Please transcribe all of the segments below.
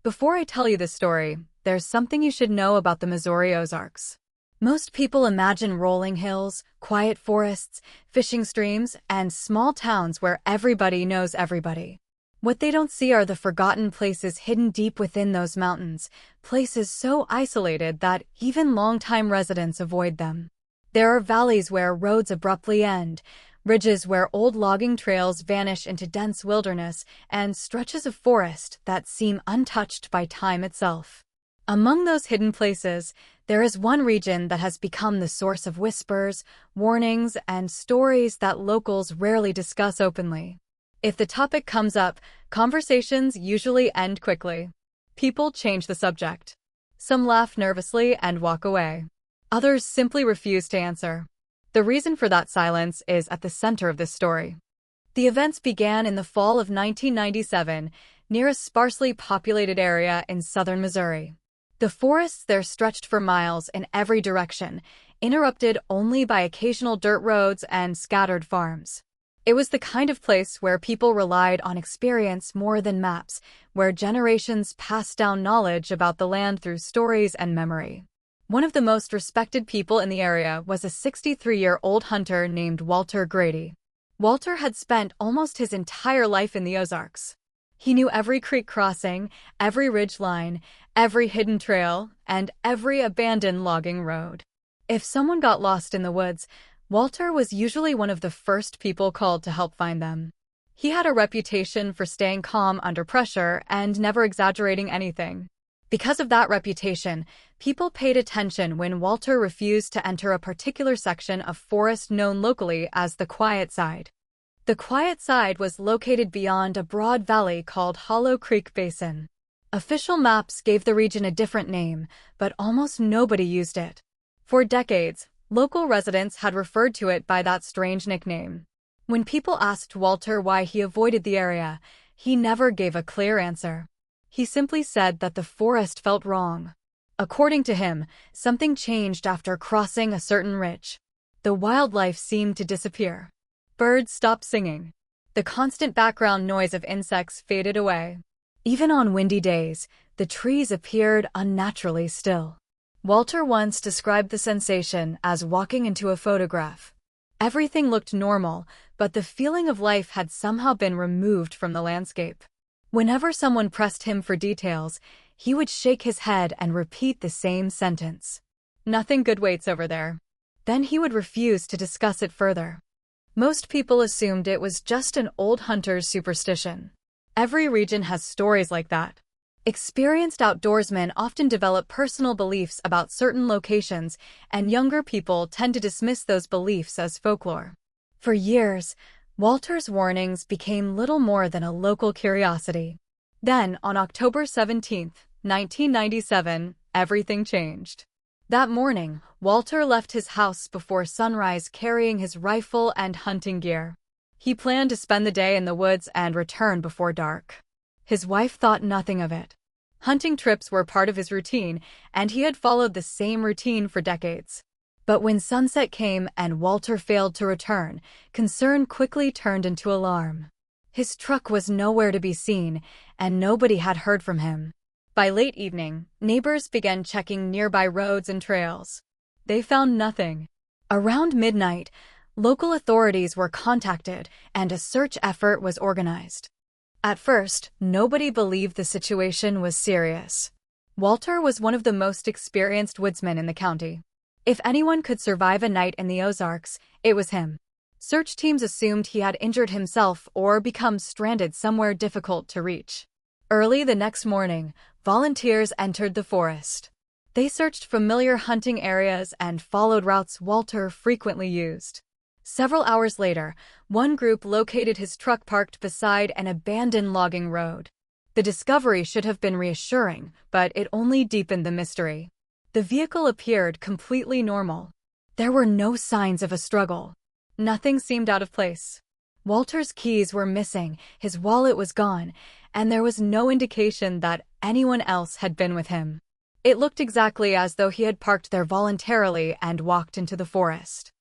Before I tell you this story, there's something you should know about the Missouri Ozarks. Most people imagine rolling hills, quiet forests, fishing streams, and small towns where everybody knows everybody. What they don't see are the forgotten places hidden deep within those mountains, places so isolated that even longtime residents avoid them. There are valleys where roads abruptly end, ridges where old logging trails vanish into dense wilderness, and stretches of forest that seem untouched by time itself. Among those hidden places, there is one region that has become the source of whispers, warnings, and stories that locals rarely discuss openly. If the topic comes up, conversations usually end quickly. People change the subject. Some laugh nervously and walk away. Others simply refuse to answer. The reason for that silence is at the center of this story. The events began in the fall of 1997, near a sparsely populated area in southern Missouri. The forests there stretched for miles in every direction, interrupted only by occasional dirt roads and scattered farms. It was the kind of place where people relied on experience more than maps, where generations passed down knowledge about the land through stories and memory. One of the most respected people in the area was a 63-year-old hunter named Walter Grady. Walter had spent almost his entire life in the Ozarks. He knew every creek crossing, every ridge line, every hidden trail, and every abandoned logging road. If someone got lost in the woods, Walter was usually one of the first people called to help find them. He had a reputation for staying calm under pressure and never exaggerating anything. Because of that reputation, people paid attention when Walter refused to enter a particular section of forest known locally as the Quiet Side. The Quiet Side was located beyond a broad valley called Hollow Creek Basin. Official maps gave the region a different name, but almost nobody used it. For decades, local residents had referred to it by that strange nickname. When people asked Walter why he avoided the area, he never gave a clear answer. He simply said that the forest felt wrong. According to him, something changed after crossing a certain ridge. The wildlife seemed to disappear. Birds stopped singing. The constant background noise of insects faded away. Even on windy days, the trees appeared unnaturally still. Walter once described the sensation as walking into a photograph. Everything looked normal, but the feeling of life had somehow been removed from the landscape. Whenever someone pressed him for details, he would shake his head and repeat the same sentence. "Nothing good waits over there." Then he would refuse to discuss it further. Most people assumed it was just an old hunter's superstition. Every region has stories like that. Experienced outdoorsmen often develop personal beliefs about certain locations, and younger people tend to dismiss those beliefs as folklore. For years, Walter's warnings became little more than a local curiosity. Then, on October 17, 1997, everything changed. That morning, Walter left his house before sunrise carrying his rifle and hunting gear. He planned to spend the day in the woods and return before dark. His wife thought nothing of it. Hunting trips were part of his routine, and he had followed the same routine for decades. But when sunset came and Walter failed to return, concern quickly turned into alarm. His truck was nowhere to be seen, and nobody had heard from him. By late evening, neighbors began checking nearby roads and trails. They found nothing. Around midnight, local authorities were contacted, and a search effort was organized. At first, nobody believed the situation was serious. Walter was one of the most experienced woodsmen in the county. If anyone could survive a night in the Ozarks, it was him. Search teams assumed he had injured himself or become stranded somewhere difficult to reach. Early the next morning, volunteers entered the forest. They searched familiar hunting areas and followed routes Walter frequently used. Several hours later, one group located his truck parked beside an abandoned logging road. The discovery should have been reassuring, but it only deepened the mystery. The vehicle appeared completely normal. There were no signs of a struggle. Nothing seemed out of place. Walter's keys were missing, his wallet was gone, and there was no indication that anyone else had been with him. It looked exactly as though he had parked there voluntarily and walked into the forest.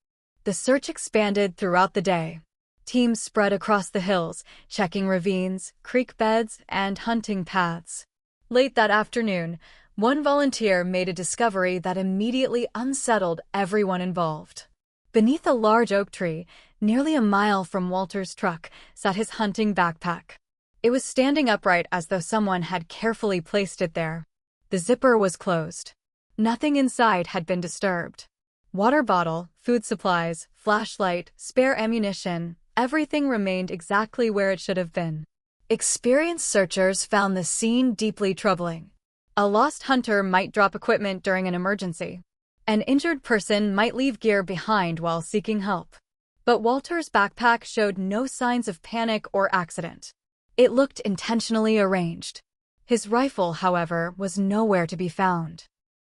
The search expanded throughout the day. Teams spread across the hills, checking ravines, creek beds, and hunting paths. Late that afternoon, one volunteer made a discovery that immediately unsettled everyone involved. Beneath a large oak tree, nearly a mile from Walter's truck, sat his hunting backpack. It was standing upright as though someone had carefully placed it there. The zipper was closed. Nothing inside had been disturbed. Water bottle, food supplies, flashlight, spare ammunition, everything remained exactly where it should have been. Experienced searchers found the scene deeply troubling. A lost hunter might drop equipment during an emergency. An injured person might leave gear behind while seeking help. But Walter's backpack showed no signs of panic or accident. It looked intentionally arranged. His rifle, however, was nowhere to be found.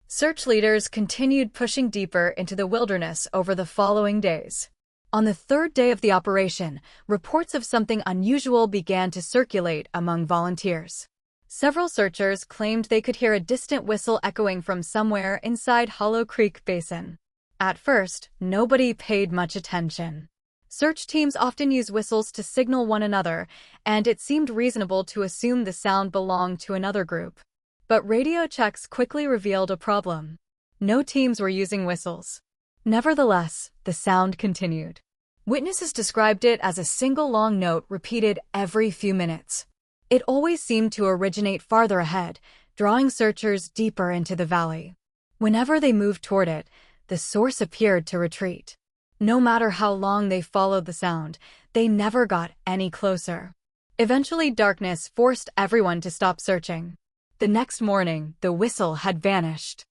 Search leaders continued pushing deeper into the wilderness over the following days. On the third day of the operation, reports of something unusual began to circulate among volunteers. Several searchers claimed they could hear a distant whistle echoing from somewhere inside Hollow Creek Basin. At first, nobody paid much attention. Search teams often use whistles to signal one another, and it seemed reasonable to assume the sound belonged to another group. But radio checks quickly revealed a problem. No teams were using whistles. Nevertheless, the sound continued. Witnesses described it as a single long note repeated every few minutes. It always seemed to originate farther ahead, drawing searchers deeper into the valley. Whenever they moved toward it, the source appeared to retreat. No matter how long they followed the sound, they never got any closer. Eventually, darkness forced everyone to stop searching. The next morning, the whistle had vanished.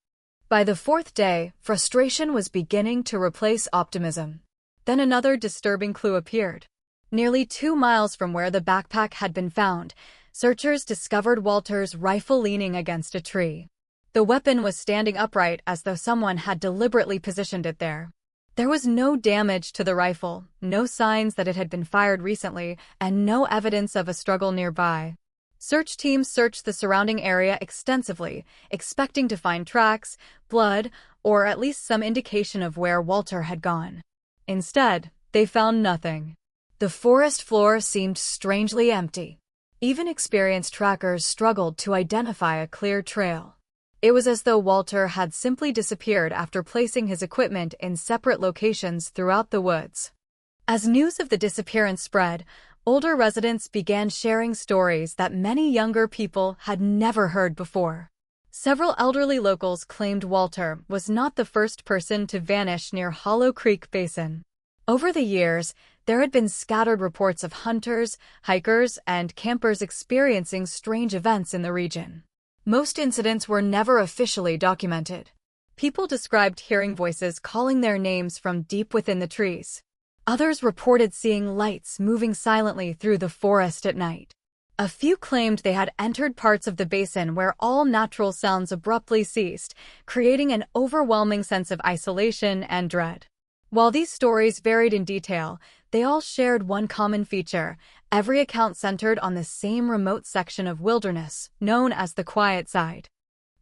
By the fourth day, frustration was beginning to replace optimism. Then another disturbing clue appeared. Nearly 2 miles from where the backpack had been found, searchers discovered Walter's rifle leaning against a tree. The weapon was standing upright as though someone had deliberately positioned it there. There was no damage to the rifle, no signs that it had been fired recently, and no evidence of a struggle nearby. Search teams searched the surrounding area extensively, expecting to find tracks, blood, or at least some indication of where Walter had gone. Instead, they found nothing. The forest floor seemed strangely empty. Even experienced trackers struggled to identify a clear trail. It was as though Walter had simply disappeared after placing his equipment in separate locations throughout the woods. As news of the disappearance spread, older residents began sharing stories that many younger people had never heard before. Several elderly locals claimed Walter was not the first person to vanish near Hollow Creek Basin. Over the years, there had been scattered reports of hunters, hikers, and campers experiencing strange events in the region. Most incidents were never officially documented. People described hearing voices calling their names from deep within the trees. Others reported seeing lights moving silently through the forest at night. A few claimed they had entered parts of the basin where all natural sounds abruptly ceased, creating an overwhelming sense of isolation and dread. While these stories varied in detail, they all shared one common feature. Every account centered on the same remote section of wilderness, known as the quiet side.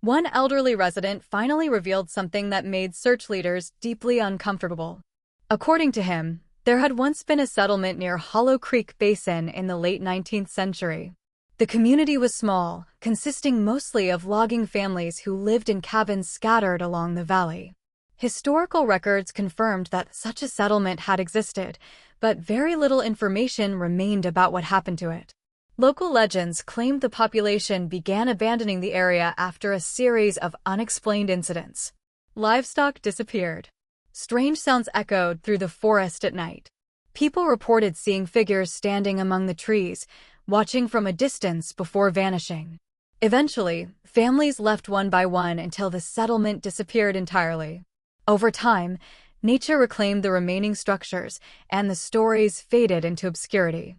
One elderly resident finally revealed something that made search leaders deeply uncomfortable. According to him, there had once been a settlement near Hollow Creek Basin in the late 19th century. The community was small, consisting mostly of logging families who lived in cabins scattered along the valley. Historical records confirmed that such a settlement had existed, but very little information remained about what happened to it. Local legends claimed the population began abandoning the area after a series of unexplained incidents. Livestock disappeared. Strange sounds echoed through the forest at night. People reported seeing figures standing among the trees, watching from a distance before vanishing. Eventually, families left one by one until the settlement disappeared entirely. Over time, nature reclaimed the remaining structures, and the stories faded into obscurity.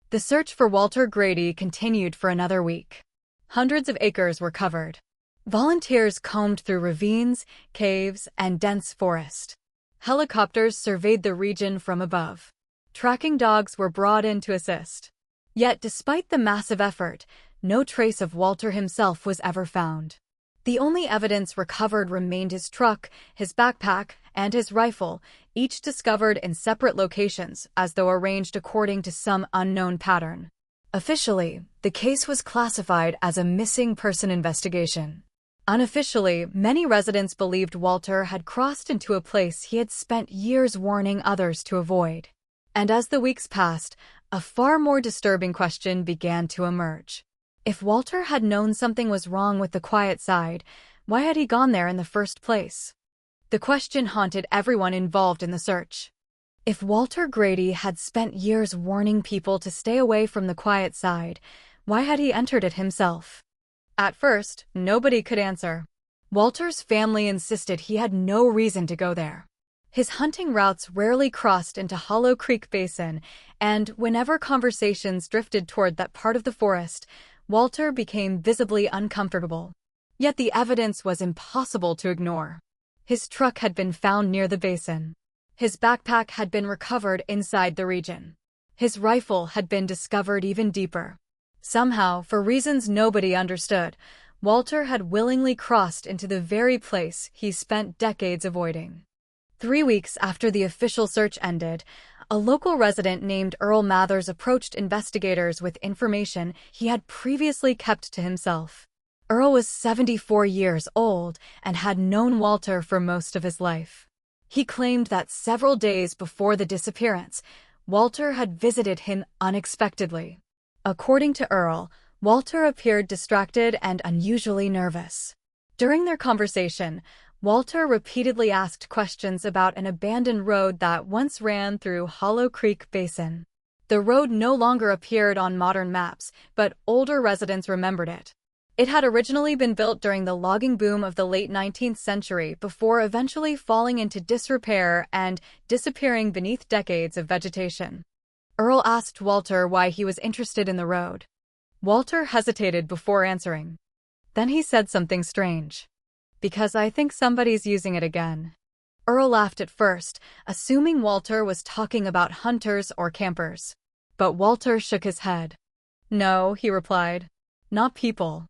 The search for Walter Grady continued for another week. Hundreds of acres were covered. Volunteers combed through ravines, caves, and dense forest. Helicopters surveyed the region from above. Tracking dogs were brought in to assist. Yet, despite the massive effort, no trace of Walter himself was ever found. The only evidence recovered remained his truck, his backpack, and his rifle, each discovered in separate locations as though arranged according to some unknown pattern. Officially, the case was classified as a missing person investigation. Unofficially, many residents believed Walter had crossed into a place he had spent years warning others to avoid. And as the weeks passed, a far more disturbing question began to emerge. If Walter had known something was wrong with the quiet side, why had he gone there in the first place? The question haunted everyone involved in the search. If Walter Grady had spent years warning people to stay away from the quiet side, why had he entered it himself? At first, nobody could answer. Walter's family insisted he had no reason to go there. His hunting routes rarely crossed into Hollow Creek Basin, and whenever conversations drifted toward that part of the forest, Walter became visibly uncomfortable. Yet the evidence was impossible to ignore. His truck had been found near the basin. His backpack had been recovered inside the region. His rifle had been discovered even deeper. Somehow, for reasons nobody understood, Walter had willingly crossed into the very place he spent decades avoiding. 3 weeks after the official search ended, a local resident named Earl Mathers approached investigators with information he had previously kept to himself. Earl was 74 years old and had known Walter for most of his life. He claimed that several days before the disappearance, Walter had visited him unexpectedly. According to Earl, Walter appeared distracted and unusually nervous. During their conversation, Walter repeatedly asked questions about an abandoned road that once ran through Hollow Creek Basin. The road no longer appeared on modern maps, but older residents remembered it. It had originally been built during the logging boom of the late 19th century before eventually falling into disrepair and disappearing beneath decades of vegetation. Earl asked Walter why he was interested in the road. Walter hesitated before answering. Then he said something strange. "Because I think somebody's using it again." Earl laughed at first, assuming Walter was talking about hunters or campers. But Walter shook his head. "No," he replied. "Not people."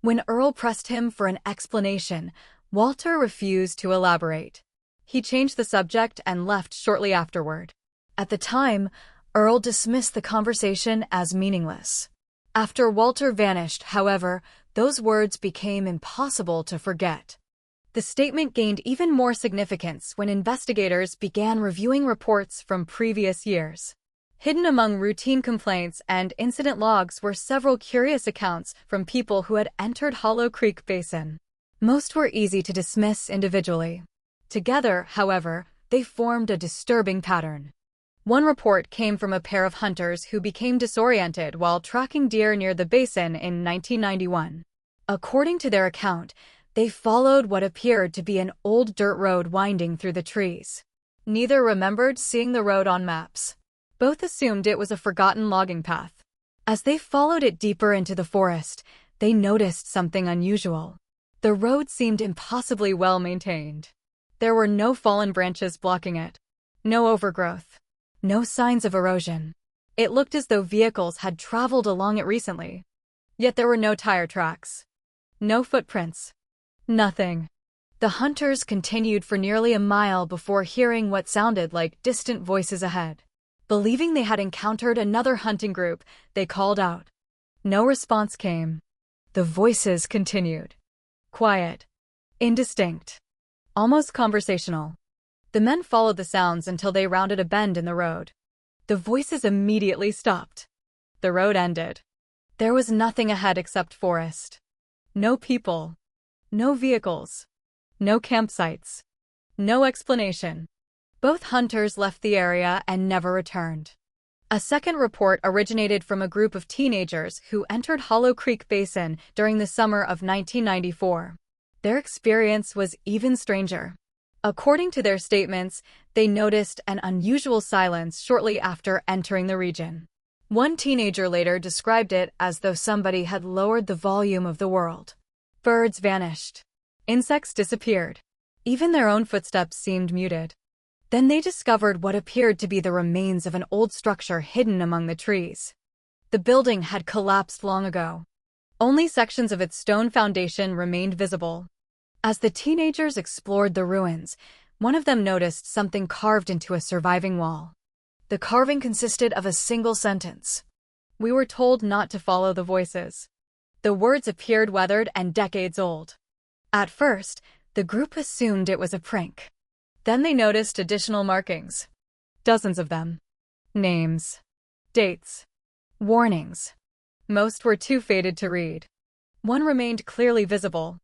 When Earl pressed him for an explanation, Walter refused to elaborate. He changed the subject and left shortly afterward. At the time, Earl dismissed the conversation as meaningless. After Walter vanished, however, those words became impossible to forget. The statement gained even more significance when investigators began reviewing reports from previous years. Hidden among routine complaints and incident logs were several curious accounts from people who had entered Hollow Creek Basin. Most were easy to dismiss individually. Together, however, they formed a disturbing pattern. One report came from a pair of hunters who became disoriented while tracking deer near the basin in 1991. According to their account, they followed what appeared to be an old dirt road winding through the trees. Neither remembered seeing the road on maps. Both assumed it was a forgotten logging path. As they followed it deeper into the forest, they noticed something unusual. The road seemed impossibly well maintained. There were no fallen branches blocking it, no overgrowth, no signs of erosion. It looked as though vehicles had traveled along it recently. Yet there were no tire tracks, no footprints, nothing. The hunters continued for nearly a mile before hearing what sounded like distant voices ahead. Believing they had encountered another hunting group, they called out. No response came. The voices continued. Quiet, indistinct, almost conversational. The men followed the sounds until they rounded a bend in the road. The voices immediately stopped. The road ended. There was nothing ahead except forest. No people. No vehicles. No campsites. No explanation. Both hunters left the area and never returned. A second report originated from a group of teenagers who entered Hollow Creek Basin during the summer of 1994. Their experience was even stranger. According to their statements, they noticed an unusual silence shortly after entering the region. One teenager later described it as though somebody had lowered the volume of the world. Birds vanished. Insects disappeared. Even their own footsteps seemed muted. Then they discovered what appeared to be the remains of an old structure hidden among the trees. The building had collapsed long ago. Only sections of its stone foundation remained visible. As the teenagers explored the ruins, one of them noticed something carved into a surviving wall. The carving consisted of a single sentence. We were told not to follow the voices. The words appeared weathered and decades old. At first, the group assumed it was a prank. Then they noticed additional markings. Dozens of them. Names. Dates. Warnings. Most were too faded to read. One remained clearly visible.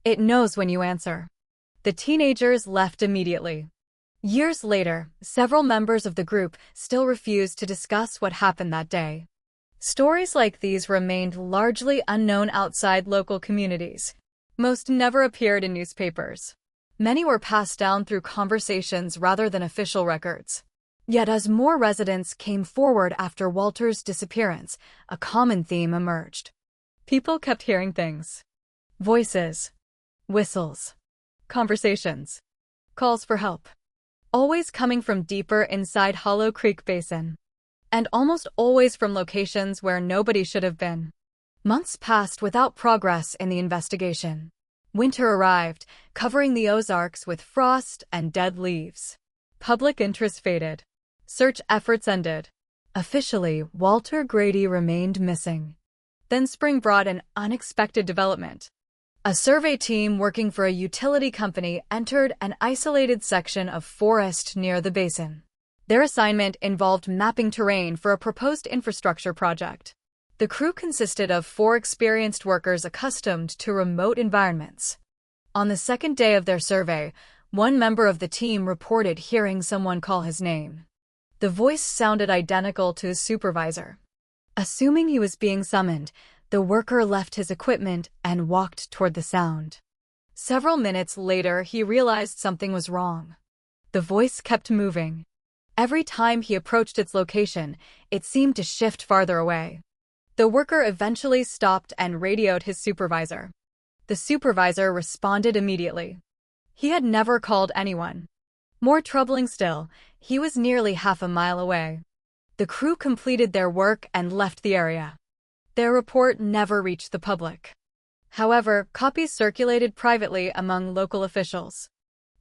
It knows when you answer. The teenagers left immediately. Years later, several members of the group still refused to discuss what happened that day. Stories like these remained largely unknown outside local communities. Most never appeared in newspapers. Many were passed down through conversations rather than official records. Yet as more residents came forward after Walter's disappearance, a common theme emerged. People kept hearing things. Voices. Whistles. Conversations. Calls for help. Always coming from deeper inside Hollow Creek Basin. And almost always from locations where nobody should have been. Months passed without progress in the investigation. Winter arrived, covering the Ozarks with frost and dead leaves. Public interest faded. Search efforts ended. Officially, Walter Grady remained missing. Then spring brought an unexpected development. A survey team working for a utility company entered an isolated section of forest near the basin. Their assignment involved mapping terrain for a proposed infrastructure project. The crew consisted of 4 experienced workers accustomed to remote environments. On the second day of their survey, one member of the team reported hearing someone call his name. The voice sounded identical to his supervisor. Assuming he was being summoned, the worker left his equipment and walked toward the sound. Several minutes later, he realized something was wrong. The voice kept moving. Every time he approached its location, it seemed to shift farther away. The worker eventually stopped and radioed his supervisor. The supervisor responded immediately. He had never called anyone. More troubling still, he was nearly half a mile away. The crew completed their work and left the area. Their report never reached the public. However, copies circulated privately among local officials.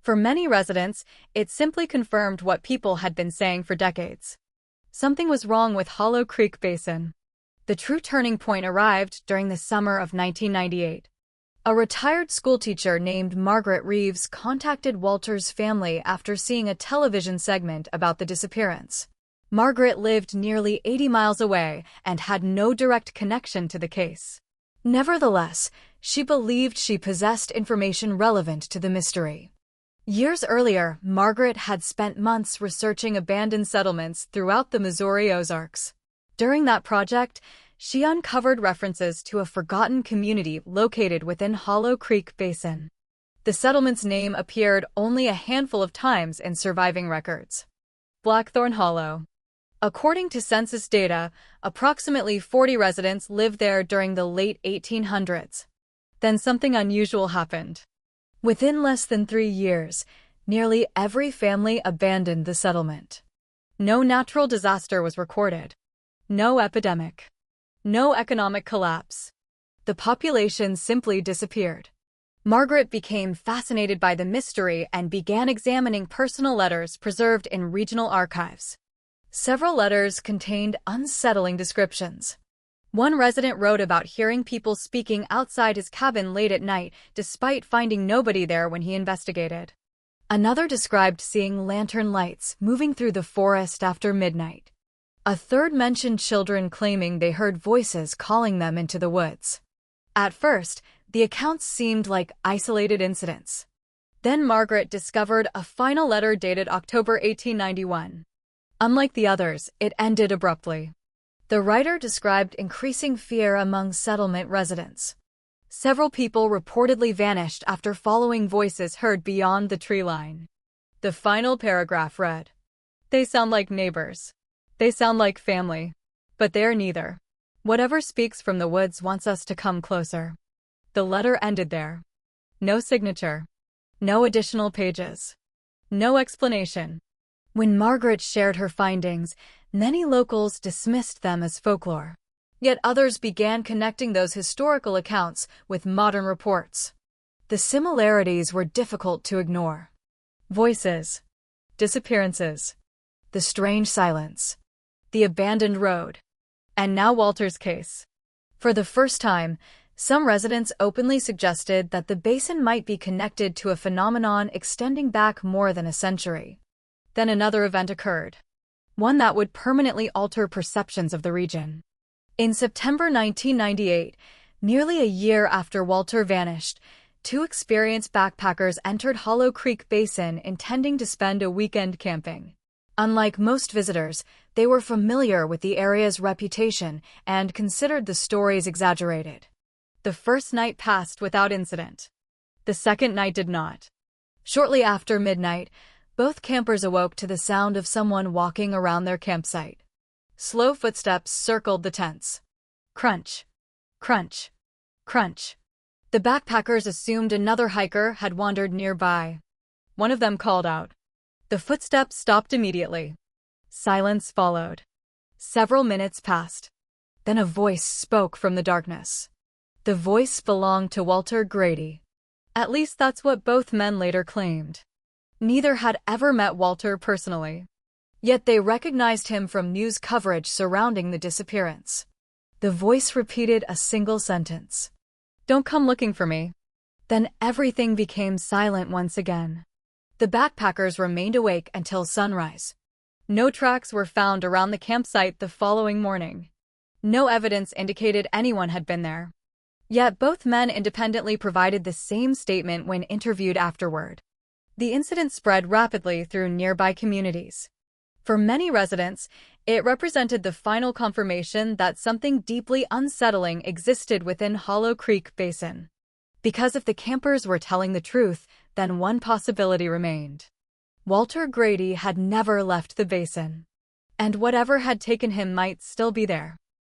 For many residents, it simply confirmed what people had been saying for decades. Something was wrong with Hollow Creek Basin. The true turning point arrived during the summer of 1998. A retired schoolteacher named Margaret Reeves contacted Walter's family after seeing a television segment about the disappearance. Margaret lived nearly 80 miles away and had no direct connection to the case. Nevertheless, she believed she possessed information relevant to the mystery. Years earlier, Margaret had spent months researching abandoned settlements throughout the Missouri Ozarks. During that project, she uncovered references to a forgotten community located within Hollow Creek Basin. The settlement's name appeared only a handful of times in surviving records. Blackthorn Hollow. According to census data, approximately 40 residents lived there during the late 1800s. Then something unusual happened. Within less than 3 years, nearly every family abandoned the settlement. No natural disaster was recorded. No epidemic. No economic collapse. The population simply disappeared. Margaret became fascinated by the mystery and began examining personal letters preserved in regional archives. Several letters contained unsettling descriptions. One resident wrote about hearing people speaking outside his cabin late at night, despite finding nobody there when he investigated. Another described seeing lantern lights moving through the forest after midnight. A third mentioned children claiming they heard voices calling them into the woods. At first, the accounts seemed like isolated incidents. Then Margaret discovered a final letter dated October 1891. Unlike the others, it ended abruptly. The writer described increasing fear among settlement residents. Several people reportedly vanished after following voices heard beyond the tree line. The final paragraph read, "They sound like neighbors. They sound like family. But they're neither. Whatever speaks from the woods wants us to come closer." The letter ended there. No signature. No additional pages. No explanation. When Margaret shared her findings, many locals dismissed them as folklore. Yet others began connecting those historical accounts with modern reports. The similarities were difficult to ignore. Voices. Disappearances. The strange silence. The abandoned road. And now Walter's case. For the first time, some residents openly suggested that the basin might be connected to a phenomenon extending back more than a century. Then another event occurred, one that would permanently alter perceptions of the region. In September 1998, nearly a year after Walter vanished, two experienced backpackers entered Hollow Creek Basin intending to spend a weekend camping. Unlike most visitors, they were familiar with the area's reputation and considered the stories exaggerated. The first night passed without incident. The second night did not. Shortly after midnight, both campers awoke to the sound of someone walking around their campsite. Slow footsteps circled the tents. Crunch, crunch, crunch. The backpackers assumed another hiker had wandered nearby. One of them called out. The footsteps stopped immediately. Silence followed. Several minutes passed. Then a voice spoke from the darkness. The voice belonged to Walter Grady. At least that's what both men later claimed. Neither had ever met Walter personally. Yet they recognized him from news coverage surrounding the disappearance. The voice repeated a single sentence. "Don't come looking for me." Then everything became silent once again. The backpackers remained awake until sunrise. No tracks were found around the campsite the following morning. No evidence indicated anyone had been there. Yet both men independently provided the same statement when interviewed afterward. The incident spread rapidly through nearby communities. For many residents, it represented the final confirmation that something deeply unsettling existed within Hollow Creek Basin. Because if the campers were telling the truth, then one possibility remained. Walter Grady had never left the basin. And whatever had taken him might still be there.